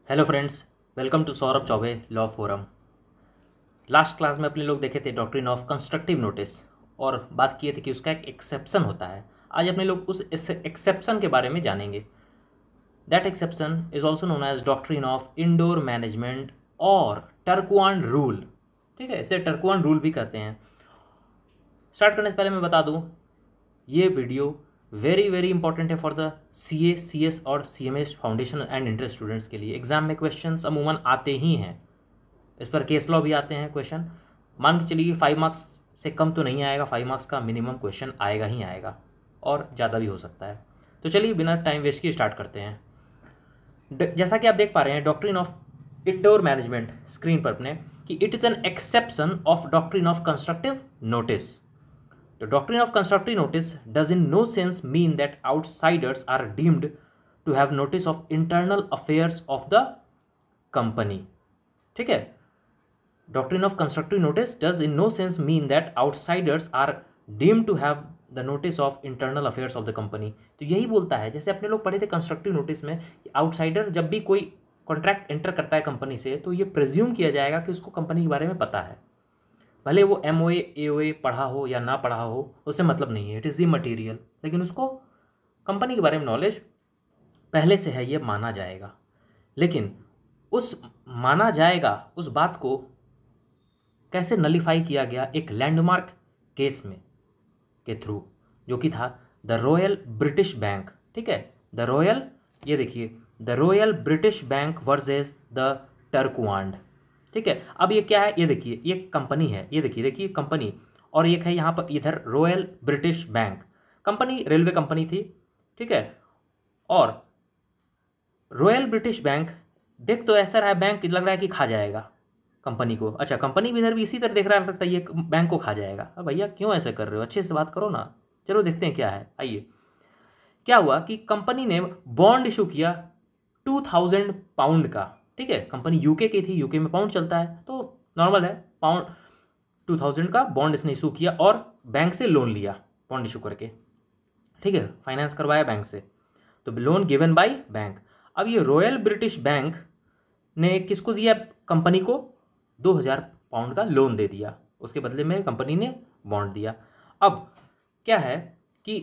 Hello friends, welcome to Saurabh Choubey law forum. Last class में अपने लोग देखे थे डॉक्ट्रिन ऑफ कंस्ट्रक्टिव नोटिस और बात किए थे कि उसका एक एक्सेप्शन होता है। आज अपने लोग उस एक्सेप्शन के बारे में जानेंगे। That exception is also known as doctrine of indoor management or Turquand rule. ठीक है, इसे टर्कुआन रूल भी कहते हैं। स्टार्ट करने से पहले मैं बता दूं, ये वीडियो वेरी वेरी इंपॉर्टेंट है फॉर द CA CS और CMA foundation and inter students के लिए। एग्जाम में क्वेश्चंस अमूमन आते ही हैं, इस पर केस लॉ भी आते हैं क्वेश्चन। मान के चलिए 5 मार्क्स से कम तो नहीं आएगा, 5 मार्क्स का मिनिमम क्वेश्चन आएगा ही आएगा और ज़्यादा भी हो सकता है। तो चलिए बिना टाइम वेस्ट किए स्टार्ट करते हैं। जैसा कि आप देख पा रहे हैं doctrine of indoor management screen पर अपने, कि it is an exception of doctrine of constructive notice. The doctrine of constructive notice does in no sense mean that outsiders are deemed to have notice of internal affairs of the company. ठीक है, doctrine of constructive notice does in no sense mean that outsiders are deemed to have the notice of internal affairs of the company. तो यही बोलता है, जैसे अपने लोग पढ़े थे कंस्ट्रक्टिव नोटिस में, आउटसाइडर जब भी कोई कॉन्ट्रैक्ट एंटर करता है कंपनी से तो ये प्रिज्यूम किया जाएगा कि उसको कंपनी के बारे में पता है। भले वो MOA AOA पढ़ा हो या ना पढ़ा हो, उससे मतलब नहीं है, इट इज़ द मटीरियल, लेकिन उसको कंपनी के बारे में नॉलेज पहले से है, ये माना जाएगा। लेकिन उस माना जाएगा उस बात को कैसे नलीफाई किया गया एक लैंडमार्क केस में के थ्रू, जो कि था द रॉयल ब्रिटिश बैंक। ठीक है, द रॉयल, ये देखिए, the royal British bank versus the Turquand. ठीक है, अब ये क्या है, ये देखिए, ये कंपनी है, ये देखिए कंपनी, और एक है यहाँ पर इधर royal British bank. Company railway company थी, ठीक है, और रॉयल ब्रिटिश बैंक देख तो ऐसा रहा है, बैंक लग रहा है कि खा जाएगा कंपनी को। अच्छा, कंपनी भी इधर भी इसी तरह देख रहा लगता है ये बैंक को खा जाएगा। अब भैया क्यों ऐसा कर रहे हो, अच्छे से बात करो ना। चलो देखते हैं क्या है। आइए, क्या हुआ कि कंपनी ने बॉन्ड इशू किया 2000 पाउंड का। ठीक है, कंपनी यूके की थी, यूके में पाउंड चलता है तो नॉर्मल है, पाउंड 2000 का बॉन्ड इसने इशू किया और बैंक से लोन लिया बॉन्ड इशू करके। ठीक है, फाइनेंस करवाया बैंक से, तो लोन गिवन बाय बैंक। अब ये रॉयल ब्रिटिश बैंक ने किसको दिया, कंपनी को 2000 पाउंड का लोन दे दिया, उसके बदले में कंपनी ने बॉन्ड दिया। अब क्या है कि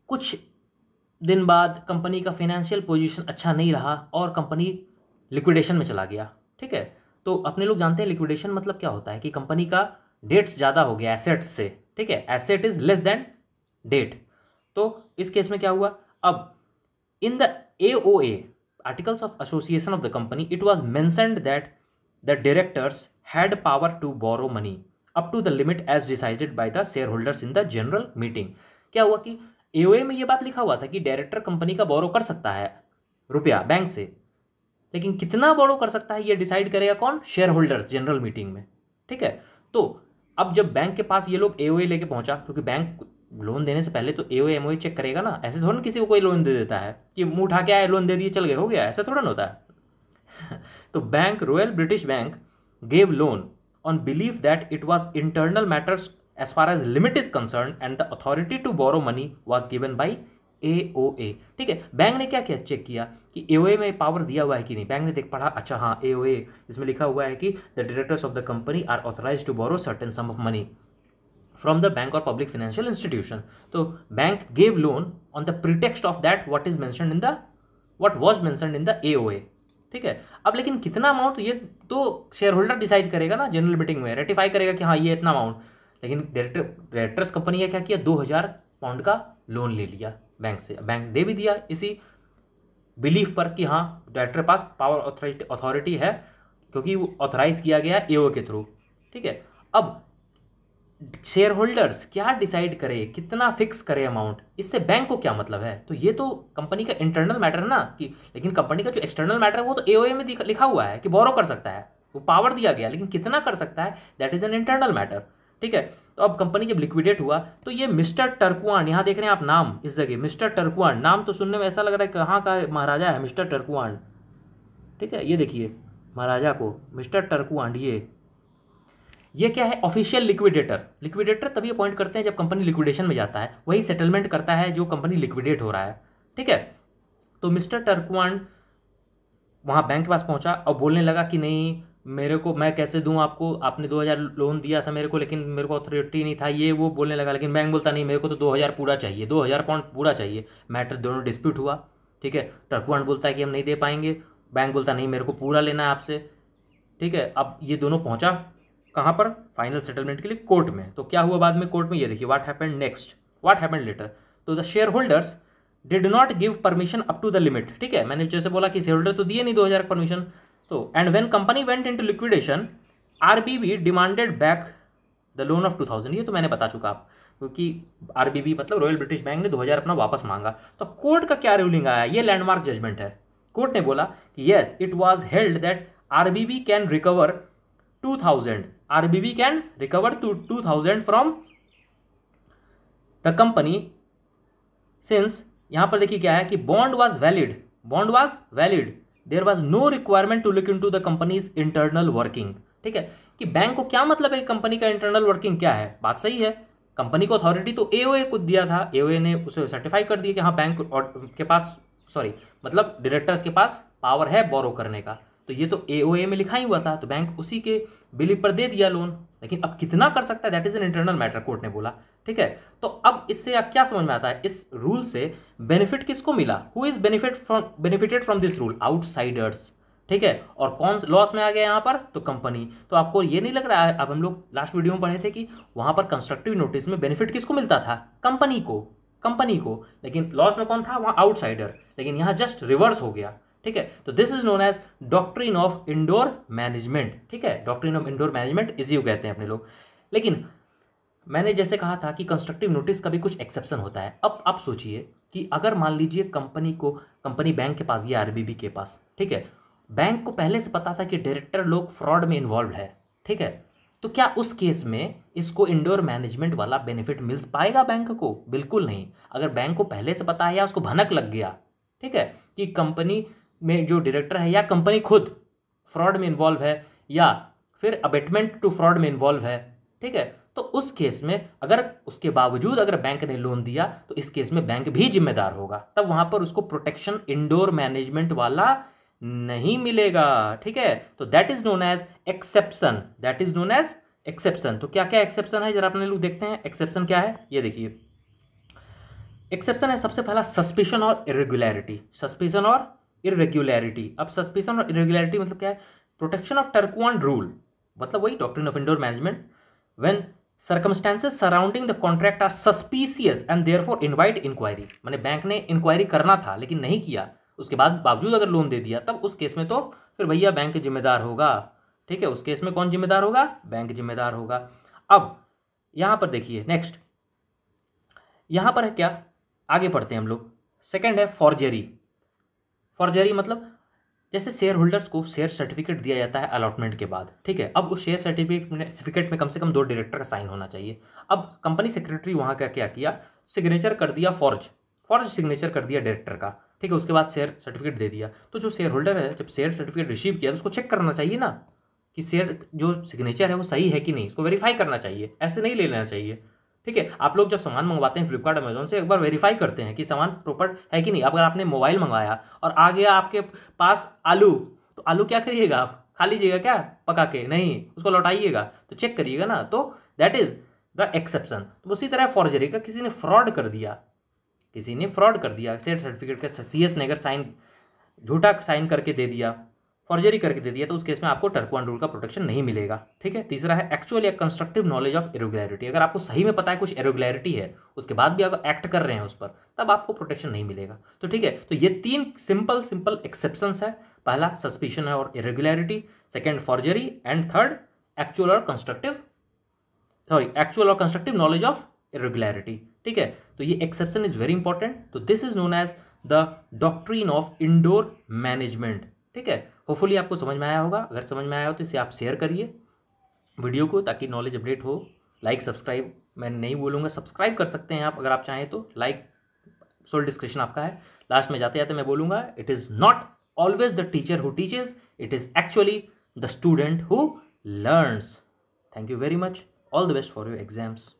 कुछ दिन बाद कंपनी का फाइनेंशियल पोजीशन अच्छा नहीं रहा और कंपनी लिक्विडेशन में चला गया। ठीक है, तो अपने लोग जानते हैं लिक्विडेशन मतलब क्या होता है, कि कंपनी का डेट्स ज़्यादा हो गया एसेट्स से। ठीक है, asset is less than debt. तो इस केस में क्या हुआ, अब in the AOA articles of association of the company it was mentioned that the directors had power to borrow money up to the limit as decided by the share holders in the general meeting. क्या हुआ कि AOA में ये बात लिखा हुआ था कि डायरेक्टर कंपनी का बोरो कर सकता है रुपया बैंक से, लेकिन कितना बोरो कर सकता है ये डिसाइड करेगा कौन, शेयर होल्डर्स जनरल मीटिंग में। ठीक है, तो अब जब बैंक के पास ये लोग AOA लेके पहुंचा, क्योंकि बैंक लोन देने से पहले तो AOA MOA चेक करेगा ना, ऐसे थोड़ा ना किसी को कोई लोन दे देता है कि मुंह उठा के आए लोन दे दिए चल गए हो गया, ऐसा थोड़ा ना होता है। तो bank, royal British bank gave loan on belief that it was internal matters as far as limit is concerned and the authority to borrow money was given by AOA। ठीक है, बैंक ने क्या किया, चेक किया कि AOA में power दिया हुआ है कि नहीं। बैंक ने देख पढ़ा, अच्छा हाँ AOA, इसमें लिखा हुआ है कि the directors of the company are authorised to borrow certain sum of money from the bank or public financial institution. तो bank gave loan on the pretext of that what is mentioned in the what was mentioned in the AOA। ठीक है, अब लेकिन कितना amount ये तो share holder decide करेगा ना, जनरल मीटिंग में रेटिफाई करेगा कि हाँ ये इतना अमाउंट। लेकिन डायरेक्टर्स कंपनी ने क्या किया, 2000 पाउंड का लोन ले लिया बैंक से। बैंक दे भी दिया इसी बिलीफ पर कि हाँ डायरेक्टर पास पावर अथॉरिटी है, क्योंकि वो ऑथराइज किया गया AOA के थ्रू। ठीक है, अब शेयर होल्डर्स क्या डिसाइड करे, कितना फिक्स करे अमाउंट, इससे बैंक को क्या मतलब है। तो ये तो कंपनी का इंटरनल मैटर है ना कि, लेकिन कंपनी का जो एक्सटर्नल मैटर है वो तो AOA में लिखा हुआ है कि बोरो कर सकता है, वो पावर दिया गया, लेकिन कितना कर सकता है that is an internal matter. ठीक है, तो अब कंपनी जब लिक्विडेट हुआ तो ये मिस्टर टर्कुआन, यहाँ देख रहे हैं आप नाम, इस जगह मिस्टर टर्कुआन, नाम तो सुनने में ऐसा लग रहा है कहाँ का महाराजा है मिस्टर टर्कुआन। ठीक है, ये देखिए महाराजा को मिस्टर टर्कुआन, ये क्या है, ऑफिशियल लिक्विडेटर। लिक्विडेटर तभी अपॉइंट करते हैं जब कंपनी लिक्विडेशन में जाता है, वही सेटलमेंट करता है जो कंपनी लिक्विडेट हो रहा है। ठीक है, तो मिस्टर टर्कुआन वहाँ बैंक के पास पहुँचा और बोलने लगा कि नहीं मेरे को, मैं कैसे दूँ आपको, आपने 2000 लोन दिया था मेरे को लेकिन मेरे को अथॉरिटी नहीं था, ये वो बोलने लगा। लेकिन बैंक बोलता नहीं, मेरे को तो 2000 पूरा चाहिए, 2000 पाउंड पूरा चाहिए। मैटर दोनों डिस्प्यूट हुआ, ठीक है। टर्कुआंड बोलता है कि हम नहीं दे पाएंगे, बैंक बोलता नहीं मेरे को पूरा लेना है आपसे, ठीक है। अब ये दोनों पहुंचा कहाँ पर, फाइनल सेटलमेंट के लिए कोर्ट में। तो क्या हुआ बाद में कोर्ट में, ये देखिए what happened next, what happened later. तो the share holders did not give permission up to the limit, ठीक है। मैंने जैसे बोला कि शेयर होल्डर तो दिए नहीं 2000 परमिशन। तो and when company went into liquidation RBB demanded back the loan of 2000, ये तो मैंने बता चुका आप, क्योंकि आरबीबी मतलब रॉयल ब्रिटिश बैंक ने 2000 अपना वापस मांगा। तो कोर्ट का क्या रूलिंग आया, ये लैंडमार्क जजमेंट है। कोर्ट ने बोला yes it was held that RBB can recover 2000, RBB can recover 2000 from the company since, यहां पर देखिए क्या है कि bond was valid, bond was valid, there was no requirement to look into the company's internal working, ठीक है। कि bank को क्या मतलब है कंपनी का इंटरनल वर्किंग क्या है, बात सही है। कंपनी को अथॉरिटी तो एओए को दिया था, एओए ने उसे सर्टिफाई कर दिया कि हाँ बैंक के पास, सॉरी मतलब डायरेक्टर्स के पास पावर है बोरो करने का। तो ये तो एओए में लिखा ही हुआ था, तो बैंक उसी के बिलीव पर दे दिया लोन। लेकिन अब कितना कर सकता है that is an internal matter, court ने बोला, ठीक है। तो अब इससे अब क्या समझ में आता है, इस रूल से बेनिफिट किसको मिला, who is benefited from this rule, outsiders, ठीक है। और कौन लॉस में आ गया यहाँ पर, तो कंपनी। तो आपको ये नहीं लग रहा है, अब हम लोग लास्ट वीडियो में पढ़े थे कि वहां पर कंस्ट्रक्टिव नोटिस में बेनिफिट किसको मिलता था, कंपनी को, कंपनी को। लेकिन लॉस में कौन था, वहां आउटसाइडर। लेकिन यहां जस्ट रिवर्स हो गया, ठीक है। तो this is known as doctrine of indoor management, ठीक है। डॉक्ट्रिन ऑफ इंडोर मैनेजमेंट इसी को कहते हैं अपने लोग। लेकिन मैंने जैसे कहा था कि कंस्ट्रक्टिव नोटिस का भी कुछ एक्सेप्शन होता है। अब आप सोचिए कि अगर मान लीजिए कंपनी बैंक के पास या आरबीबी के पास, ठीक है, बैंक को पहले से पता था कि डायरेक्टर लोग फ्रॉड में इन्वॉल्व है, ठीक है। तो क्या उस केस में इसको इंडोर मैनेजमेंट वाला बेनिफिट मिल पाएगा बैंक को, बिल्कुल नहीं। अगर बैंक को पहले से पता है या उसको भनक लग गया, ठीक है, कि कंपनी में जो डायरेक्टर है या कंपनी खुद फ्रॉड में इन्वॉल्व है या फिर अबेटमेंट टू फ्रॉड में इन्वॉल्व है, ठीक है, तो उस केस में अगर उसके बावजूद अगर बैंक ने लोन दिया तो इस केस में बैंक भी जिम्मेदार होगा। तब वहां पर उसको प्रोटेक्शन इंडोर मैनेजमेंट वाला नहीं मिलेगा, ठीक है। तो that is known as exception, that is known as exception. तो क्या क्या एक्सेप्शन है जरा अपने लोग देखते हैं। एक्सेप्शन क्या है, ये देखिए एक्सेप्शन है सबसे पहला सस्पिशन और इरेगुलरिटी, सस्पिशन और इरेगुलरिटी। अब सस्पिशन और इरेगुलरिटी मतलब क्या है, प्रोटेक्शन ऑफ टर्कुआंड रूल, मतलब वही doctrine of indoor management, when circumstances surrounding the contract are suspicious and therefore invite inquiry. माने बैंक ने इंक्वायरी करना था लेकिन नहीं किया, उसके बाद बावजूद अगर लोन दे दिया, तब उस केस में तो फिर भैया बैंक जिम्मेदार होगा, ठीक है। उस केस में कौन जिम्मेदार होगा, बैंक जिम्मेदार होगा। अब यहां पर देखिए नेक्स्ट, यहां पर है क्या, आगे पढ़ते हैं हम लोग। सेकंड है फॉर्जरी। फॉर्जरी मतलब जैसे शेयर होल्डर्स को शेयर सर्टिफिकेट दिया जाता है अलॉटमेंट के बाद, ठीक है। अब उस शेयर सर्टिफिकेट में कम से कम 2 डायरेक्टर का साइन होना चाहिए। अब कंपनी सेक्रेटरी वहां का क्या किया, सिग्नेचर कर दिया, फॉर्ज सिग्नेचर कर दिया डायरेक्टर का, ठीक है। उसके बाद शेयर सर्टिफिकेट दे दिया। तो जो शेयर होल्डर है जब शेयर सर्टिफिकेट रिसीव किया तो उसको चेक करना चाहिए ना कि शेयर जो सिग्नेचर है वो सही है कि नहीं, उसको वेरीफाई करना चाहिए, ऐसे नहीं ले लेना चाहिए, ठीक है। आप लोग जब सामान मंगवाते हैं फ्लिपकार्ट अमेजोन से, एक बार वेरीफाई करते हैं कि सामान प्रॉपर है कि नहीं। अगर आपने मोबाइल मंगवाया और आ गया आपके पास आलू, तो आलू क्या करिएगा आप, खा लीजिएगा क्या पका के, नहीं, उसको लौटाइएगा, तो चेक करिएगा ना। तो दैट इज द एक्सेप्शन। तो उसी तरह फॉर्जरी का, किसी ने फ्रॉड कर दिया, किसी ने फ्रॉड कर दिया, शेयर सर्टिफिकेट का सीएस ने अगर साइन झूठा साइन करके दे दिया, फॉर्जरी करके दे दिया, तो उस केस में आपको टर्कुआंड रूल का प्रोटेक्शन नहीं मिलेगा, ठीक है। तीसरा है एक्चुअल या कंस्ट्रक्टिव नॉलेज ऑफ इरेगुलरिटी। अगर आपको सही में पता है कुछ इरेगुलरिटी है, उसके बाद भी अगर एक्ट कर रहे हैं उस पर, तब आपको प्रोटेक्शन नहीं मिलेगा, तो ठीक है। तो ये 3 सिंपल एक्सेप्शंस है। पहला सस्पिशन है और irregularity, second forgery, and third actual और कंस्ट्रक्टिव नॉलेज ऑफ इरेगुलरिटी, ठीक है। तो ये एक्सेप्शन इज वेरी इंपॉर्टेंट। तो this is known as the doctrine of indoor management, ठीक है। होपफुली आपको समझ में आया होगा। अगर समझ में आया हो तो इसे आप शेयर करिए वीडियो को, ताकि नॉलेज अपडेट हो। लाइक सब्सक्राइब मैं नहीं बोलूँगा, सब्सक्राइब कर सकते हैं आप अगर आप चाहें तो। लाइक सोल डिस्क्रिप्शन आपका है। लास्ट में जाते जाते मैं बोलूँगा, it is not always the teacher who teaches, it is actually the student who learns. Thank you very much. All the best for your exams.